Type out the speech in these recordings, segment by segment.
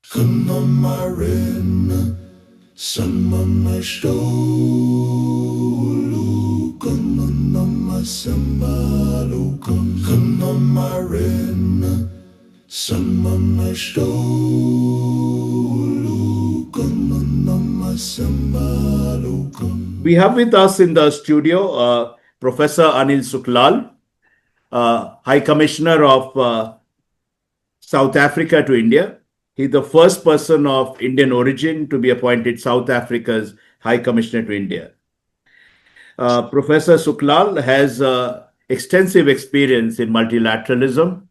Kanamaren, Samanasholu, Kanamasambalu, Kanamaren, Samanasholu, Kanamasambalu. We have with us in the studio Professor Anil Sooklal, High Commissioner of South Africa to India. He's the first person of Indian origin to be appointed South Africa's High Commissioner to India. Professor Sooklal has extensive experience in multilateralism.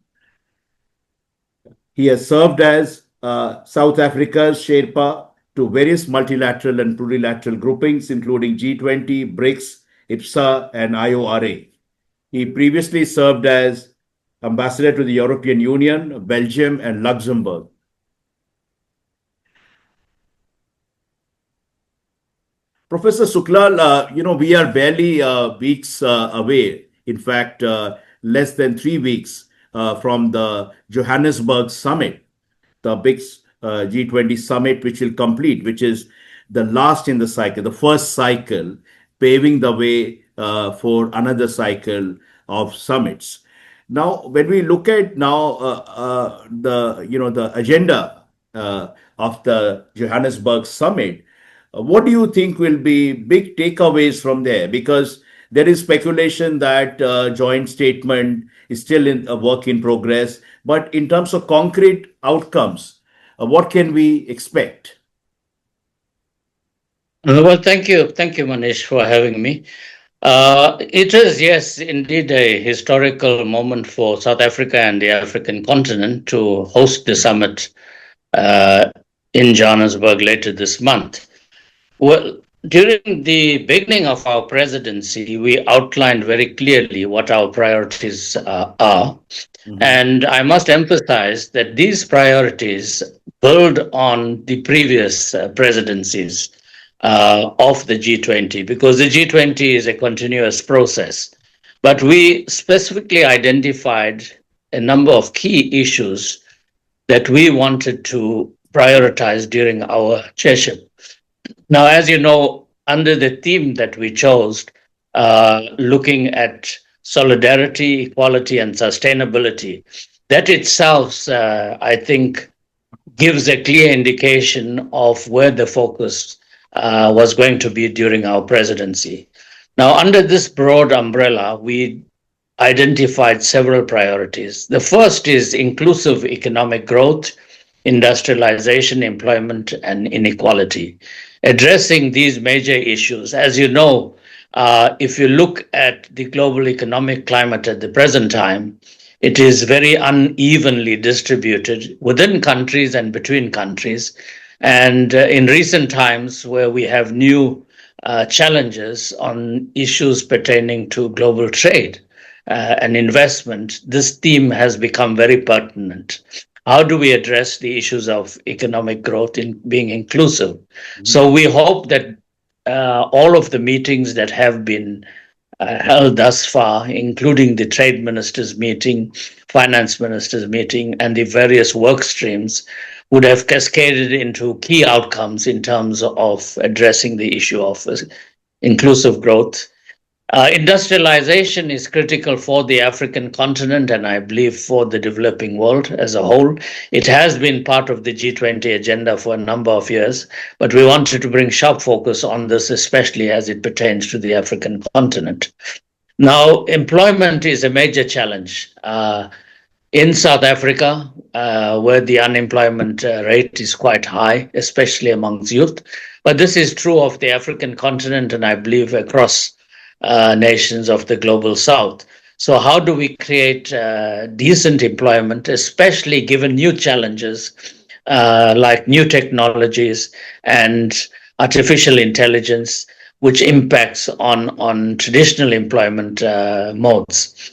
He has served as South Africa's Sherpa to various multilateral and plurilateral groupings, including G20, BRICS, IPSA, and IORA. He previously served as ambassador to the European Union, Belgium, and Luxembourg. Professor Sooklal, we are barely weeks away. In fact, less than 3 weeks from the Johannesburg Summit, the big G20 Summit, which will complete, which is the last in the cycle, the first cycle, paving the way for another cycle of summits. Now, when we look at the agenda of the Johannesburg Summit, what do you think will be big takeaways from there? Because there is speculation that joint statement is still in a work in progress. But in terms of concrete outcomes, what can we expect? Well, thank you. Thank you, Manish, for having me. It is, yes, indeed a historical moment for South Africa and the African continent to host the summit in Johannesburg later this month. Well, during the beginning of our presidency, we outlined very clearly what our priorities are. And I must emphasize that these priorities build on the previous presidencies of the G20, because the G20 is a continuous process. But we specifically identified a number of key issues that we wanted to prioritize during our chairship. Now, as you know, under the theme that we chose, looking at solidarity, equality, and sustainability, that itself, I think, gives a clear indication of where the focus was going to be during our presidency. Now, under this broad umbrella, we identified several priorities. The first is inclusive economic growth, industrialization, employment, and inequality. Addressing these major issues, as you know, if you look at the global economic climate at the present time, it is very unevenly distributed within countries and between countries. And in recent times, where we have new challenges on issues pertaining to global trade and investment, this theme has become very pertinent. How do we address the issues of economic growth in being inclusive? Mm-hmm. So we hope that all of the meetings that have been held thus far, including the trade ministers meeting, finance ministers meeting, and the various work streams, would have cascaded into key outcomes in terms of addressing the issue of inclusive growth. Industrialization is critical for the African continent and I believe for the developing world as a whole. It has been part of the G20 agenda for a number of years, but we wanted to bring sharp focus on this, especially as it pertains to the African continent. Now, employment is a major challenge. In South Africa, where the unemployment rate is quite high, especially amongst youth. But this is true of the African continent and I believe across nations of the global south. So how do we create decent employment, especially given new challenges like new technologies and artificial intelligence, which impacts on traditional employment modes?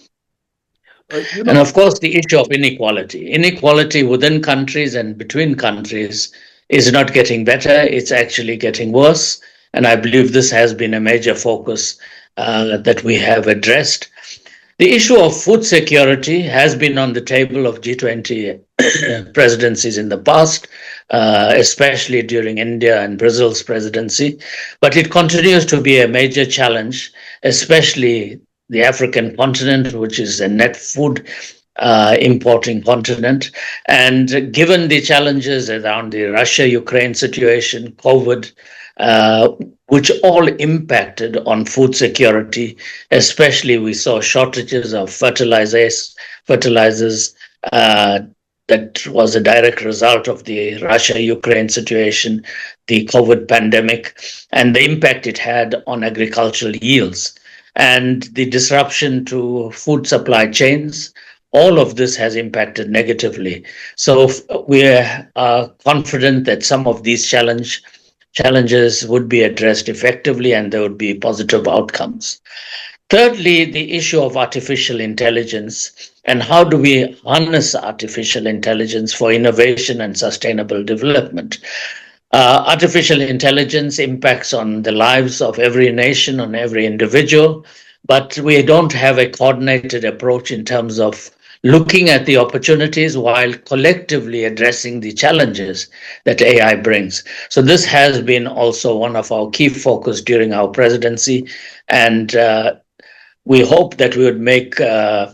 And of course, the issue of inequality. Inequality within countries and between countries is not getting better, it's actually getting worse. And I believe this has been a major focus that we have addressed. The issue of food security has been on the table of G20 presidencies in the past, especially during India and Brazil's presidency, but it continues to be a major challenge, especially the African continent, which is a net food importing continent. And given the challenges around the Russia Ukraine situation, COVID, uh, which all impacted on food security, especially we saw shortages of fertilizers. Uh, that was a direct result of the Russia Ukraine situation, the COVID pandemic, and the impact it had on agricultural yields and the disruption to food supply chains. All of this has impacted negatively. So we are confident that some of these challenges would be addressed effectively and there would be positive outcomes. Thirdly, the issue of artificial intelligence and how do we harness artificial intelligence for innovation and sustainable development. Artificial intelligence impacts on the lives of every nation, on every individual, but we don't have a coordinated approach in terms of looking at the opportunities while collectively addressing the challenges that AI brings. So this has been also one of our key focus during our presidency, and we hope that we would make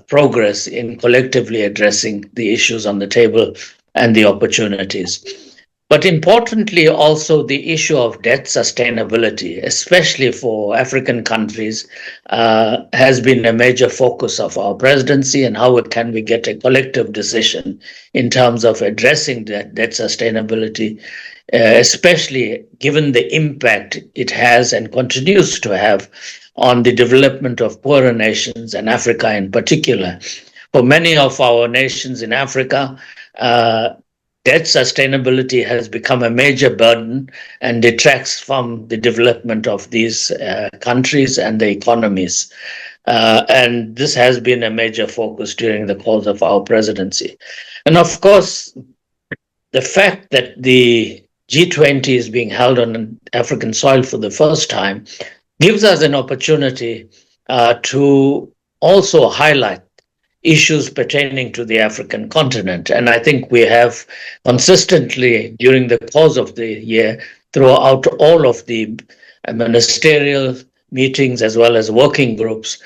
progress in collectively addressing the issues on the table and the opportunities. But importantly, also the issue of debt sustainability, especially for African countries, has been a major focus of our presidency and how can we get a collective decision in terms of addressing that debt sustainability, especially given the impact it has and continues to have on the development of poorer nations and Africa in particular. For many of our nations in Africa, debt sustainability has become a major burden and detracts from the development of these countries and the economies. And this has been a major focus during the course of our presidency. And of course, the fact that the G20 is being held on African soil for the first time gives us an opportunity to also highlight issues pertaining to the African continent. And I think we have consistently, during the course of the year, throughout all of the ministerial meetings as well as working groups,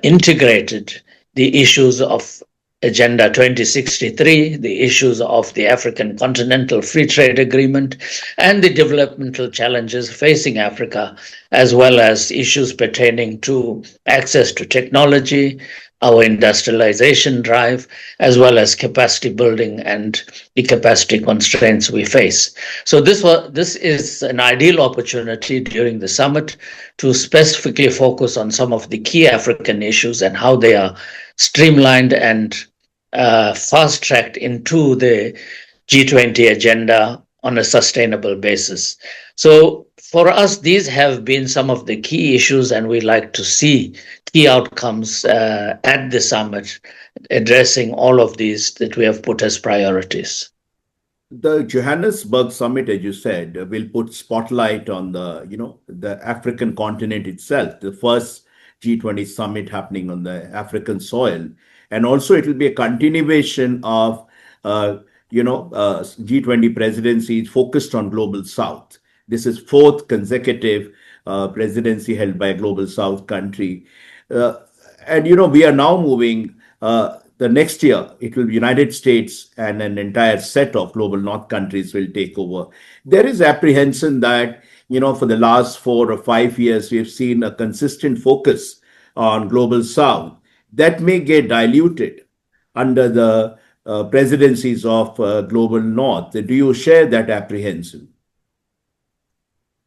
integrated the issues of Agenda 2063, the issues of the African Continental Free Trade Agreement, and the developmental challenges facing Africa, as well as issues pertaining to access to technology, our industrialization drive, as well as capacity building and the capacity constraints we face. So this is an ideal opportunity during the summit to specifically focus on some of the key African issues and how they are streamlined and fast-tracked into the G20 agenda on a sustainable basis. So for us, these have been some of the key issues, and we like to see key outcomes at the summit addressing all of these that we have put as priorities. The Johannesburg summit, as you said, will put spotlight on the African continent itself, the first G20 summit happening on the African soil. And also it will be a continuation of, G20 presidencies focused on Global South. This is fourth consecutive presidency held by a Global South country. Uh, and we are now moving the next year, it will be United States and an entire set of global North countries will take over. There is apprehension that, for the last 4 or 5 years, we've seen a consistent focus on global South that may get diluted under the presidencies of global North. Do you share that apprehension?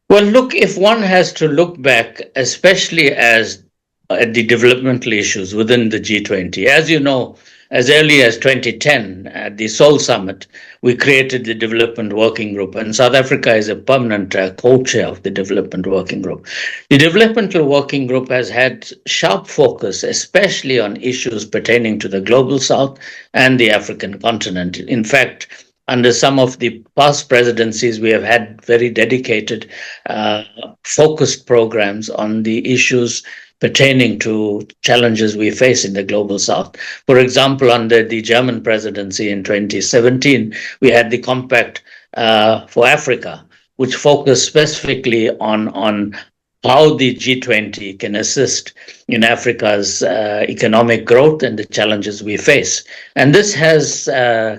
Well, look, if one has to look back, especially as at the developmental issues within the G20, as you know, as early as 2010 at the Seoul Summit, we created the Development Working Group, and South Africa is a permanent co-chair of the Development Working Group. The Developmental Working Group has had sharp focus, especially on issues pertaining to the Global South and the African continent. In fact, under some of the past presidencies, we have had very dedicated, focused programs on the issues pertaining to challenges we face in the global south. For example, under the German presidency in 2017, we had the Compact for Africa, which focused specifically on how the G20 can assist in Africa's economic growth and the challenges we face. And this has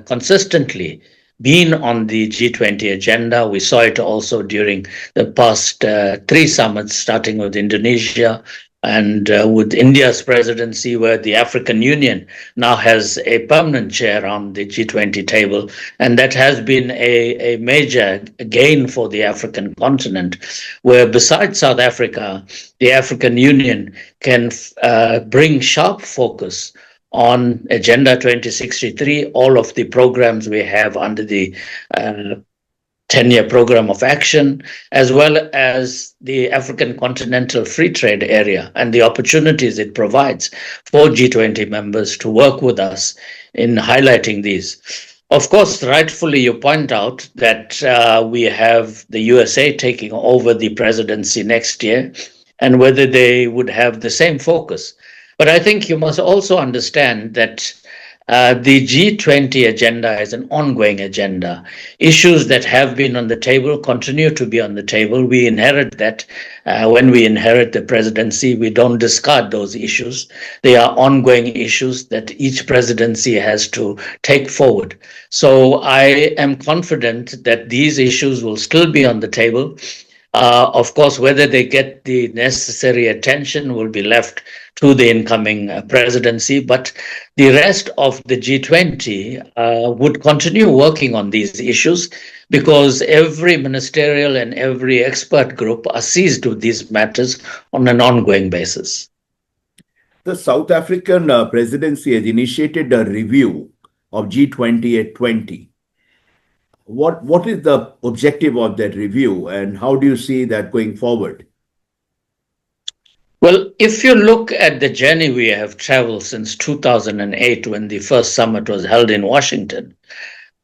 consistently been on the G20 agenda. We saw it also during the past three summits, starting with Indonesia and with India's presidency, where the African Union now has a permanent chair on the G20 table. And that has been a major gain for the African continent, where besides South Africa, the African Union can bring sharp focus on Agenda 2063, all of the programs we have under the 10-year program of action, as well as the African continental free trade area and the opportunities it provides for G20 members to work with us in highlighting these. Of course, rightfully, you point out that we have the USA taking over the presidency next year, and whether they would have the same focus. But I think you must also understand that the G20 agenda is an ongoing agenda. Issues that have been on the table continue to be on the table. We inherit that. When we inherit the presidency, we don't discard those issues. They are ongoing issues that each presidency has to take forward. So I am confident that these issues will still be on the table. Of course, whether they get the necessary attention will be left to the incoming presidency, but the rest of the G20 would continue working on these issues because every ministerial and every expert group are seized with these matters on an ongoing basis. The South African presidency has initiated a review of G20 at 20. What is the objective of that review, and how do you see that going forward? Well, if you look at the journey we have traveled since 2008, when the first summit was held in Washington,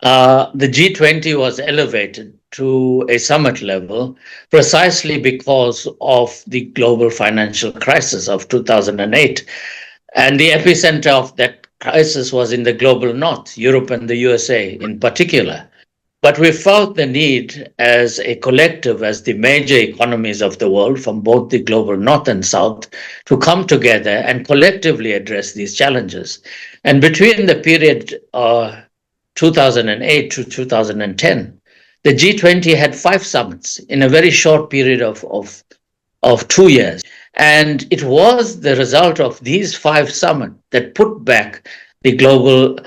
the G20 was elevated to a summit level precisely because of the global financial crisis of 2008. And the epicenter of that crisis was in the global north, Europe and the USA in particular. But we felt the need as a collective, as the major economies of the world from both the global north and south, to come together and collectively address these challenges. And between the period 2008 to 2010, the G20 had 5 summits in a very short period of 2 years. And it was the result of these 5 summits that put back the global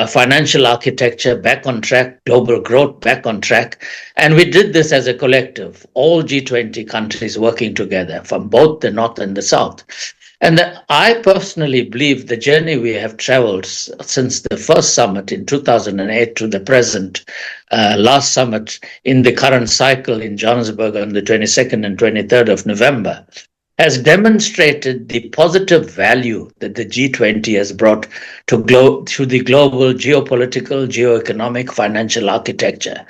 financial architecture back on track, global growth back on track. And we did this as a collective, all G20 countries working together from both the North and the South. And I personally believe the journey we have traveled since the first summit in 2008 to the present, last summit in the current cycle in Johannesburg on the 22nd and 23rd of November, has demonstrated the positive value that the G20 has brought to the global geopolitical, geoeconomic, financial architecture.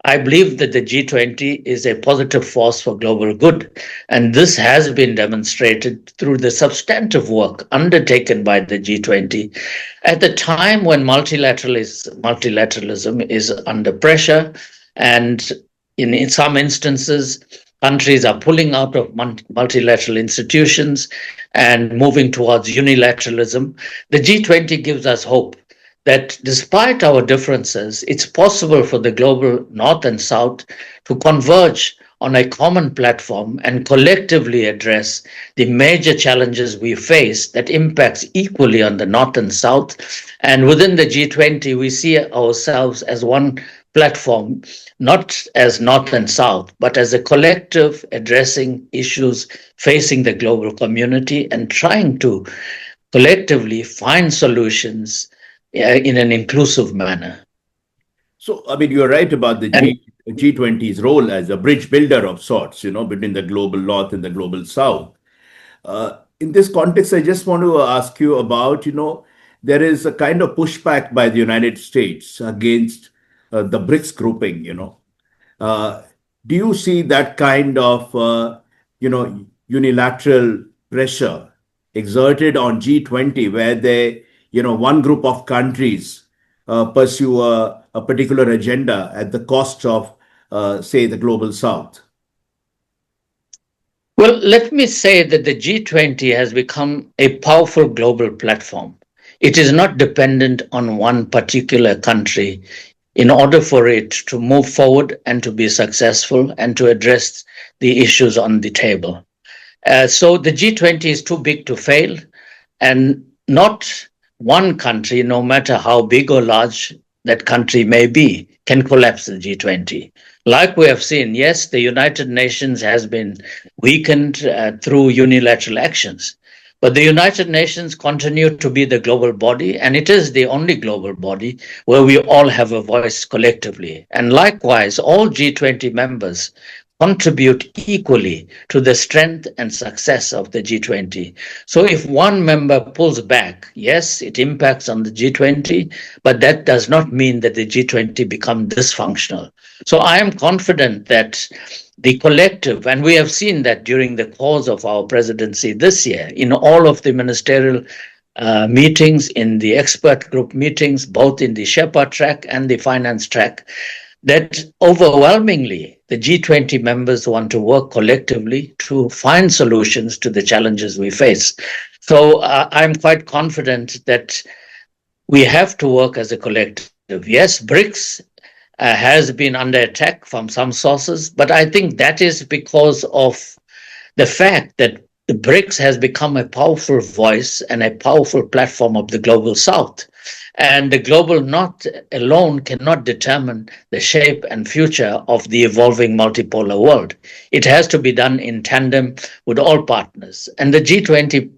I believe that the G20 is a positive force for global good, and this has been demonstrated through the substantive work undertaken by the G20 at the time when multilateralism is under pressure, and in some instances, countries are pulling out of multilateral institutions and moving towards unilateralism. The G20 gives us hope that despite our differences, it's possible for the global North and South to converge on a common platform and collectively address the major challenges we face that impacts equally on the North and South. And within the G20, we see ourselves as one platform, not as North and South, but as a collective addressing issues facing the global community and trying to collectively find solutions in an inclusive manner. So, I mean, you're right about the G20's role as a bridge builder of sorts, between the global North and the global South. In this context, I just want to ask you about, there is a kind of pushback by the United States against the BRICS grouping. Do you see that kind of, unilateral pressure exerted on G20 where one group of countries pursue a particular agenda at the cost of, say, the global south? Well, let me say that the G20 has become a powerful global platform. It is not dependent on one particular country in order for it to move forward and to be successful and to address the issues on the table. So the G20 is too big to fail, and not one country, no matter how big or large that country may be, can collapse the G20. Like we have seen, yes, the United Nations has been weakened through unilateral actions. But the United Nations continue to be the global body, and it is the only global body where we all have a voice collectively. And likewise, all G20 members contribute equally to the strength and success of the G20. So if one member pulls back, yes, it impacts on the G20, but that does not mean that the G20 become dysfunctional. So I am confident that the collective, and we have seen that during the course of our presidency this year, in all of the ministerial meetings, in the expert group meetings, both in the Sherpa track and the finance track, that overwhelmingly the G20 members want to work collectively to find solutions to the challenges we face. So I'm quite confident that we have to work as a collective. Yes, BRICS has been under attack from some sources, but I think that is because of the fact that the BRICS has become a powerful voice and a powerful platform of the global south. And the global north alone cannot determine the shape and future of the evolving multipolar world. It has to be done in tandem with all partners. And the G20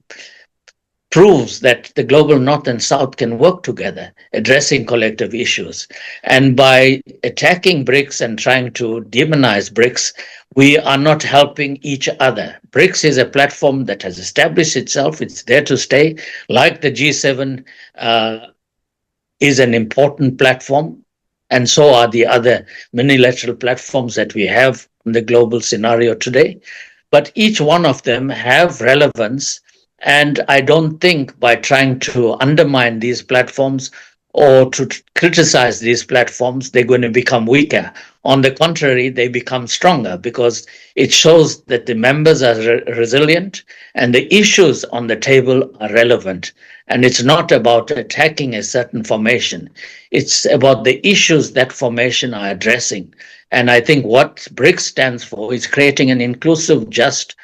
proves that the global north and south can work together, addressing collective issues. And by attacking BRICS and trying to demonize BRICS, we are not helping each other. BRICS is a platform that has established itself, it's there to stay, like the G7 is an important platform, and so are the other unilateral platforms that we have in the global scenario today. But each one of them have relevance, and I don't think by trying to undermine these platforms or to criticize these platforms, they're going to become weaker. On the contrary, they become stronger because it shows that the members are resilient and the issues on the table are relevant. And it's not about attacking a certain formation. It's about the issues that formation are addressing. And I think what BRICS stands for is creating an inclusive, just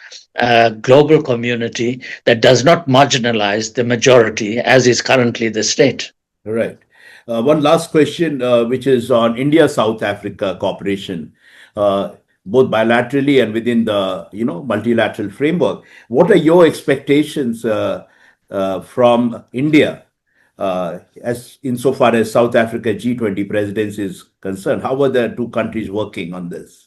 global community that does not marginalize the majority, as is currently the state. Right. One last question, which is on India-South Africa cooperation, both bilaterally and within the multilateral framework. What are your expectations from India, as insofar as South Africa G20 presidency is concerned? How are the two countries working on this?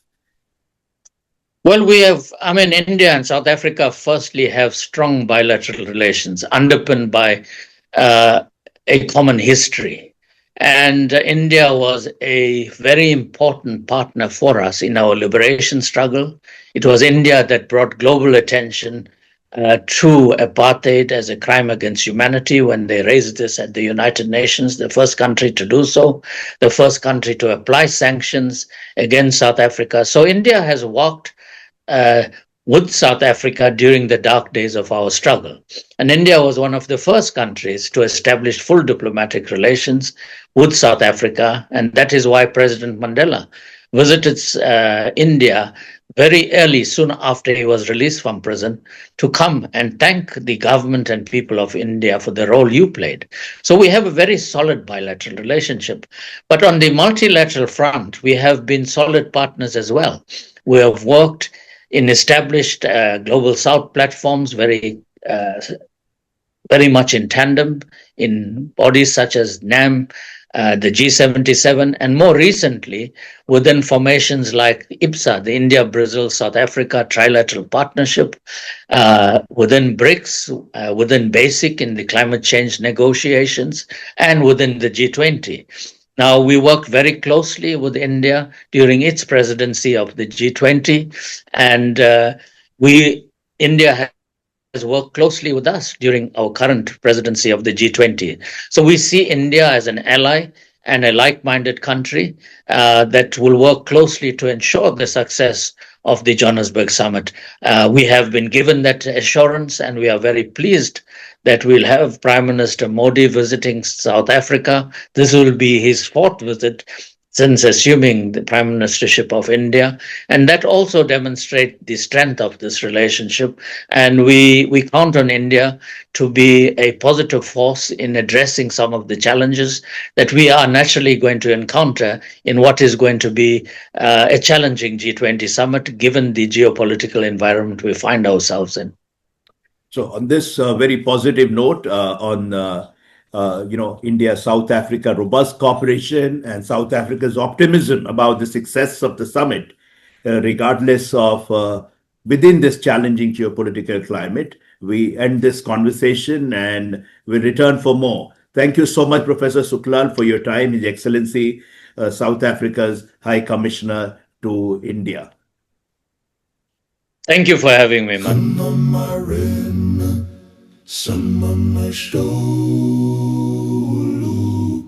Well, India and South Africa firstly have strong bilateral relations underpinned by a common history. And India was a very important partner for us in our liberation struggle. It was India that brought global attention to apartheid as a crime against humanity when they raised this at the United Nations, the first country to do so, the first country to apply sanctions against South Africa. So India has walked with South Africa during the dark days of our struggle. And India was one of the first countries to establish full diplomatic relations with South Africa. And that is why President Mandela visited India very early, soon after he was released from prison, to come and thank the government and people of India for the role you played. So we have a very solid bilateral relationship. But on the multilateral front, we have been solid partners as well. We have worked in established global south platforms very much in tandem in bodies such as NAM, the G77, and more recently within formations like IPSA, the India, Brazil, South Africa Trilateral Partnership, within BRICS, within BASIC in the climate change negotiations, and within the G20. Now, we worked very closely with India during its presidency of the G20, and India has worked closely with us during our current presidency of the G20. So we see India as an ally and a like minded country that will work closely to ensure the success of the Johannesburg summit. We have been given that assurance, and we are very pleased that we'll have Prime Minister Modi visiting South Africa. This will be his fourth visit since assuming the prime ministership of India, and that also demonstrates the strength of this relationship. And we count on India to be a positive force in addressing some of the challenges that we are naturally going to encounter in what is going to be a challenging G20 summit, given the geopolitical environment we find ourselves in. So on this very positive note on India South Africa robust cooperation and South Africa's optimism about the success of the summit, regardless of within this challenging geopolitical climate, we end this conversation and we return for more. Thank you so much, Professor Sooklal, for your time, His Excellency, South Africa's High Commissioner to India. Thank you for having me, man. Come on my rim, some on my show.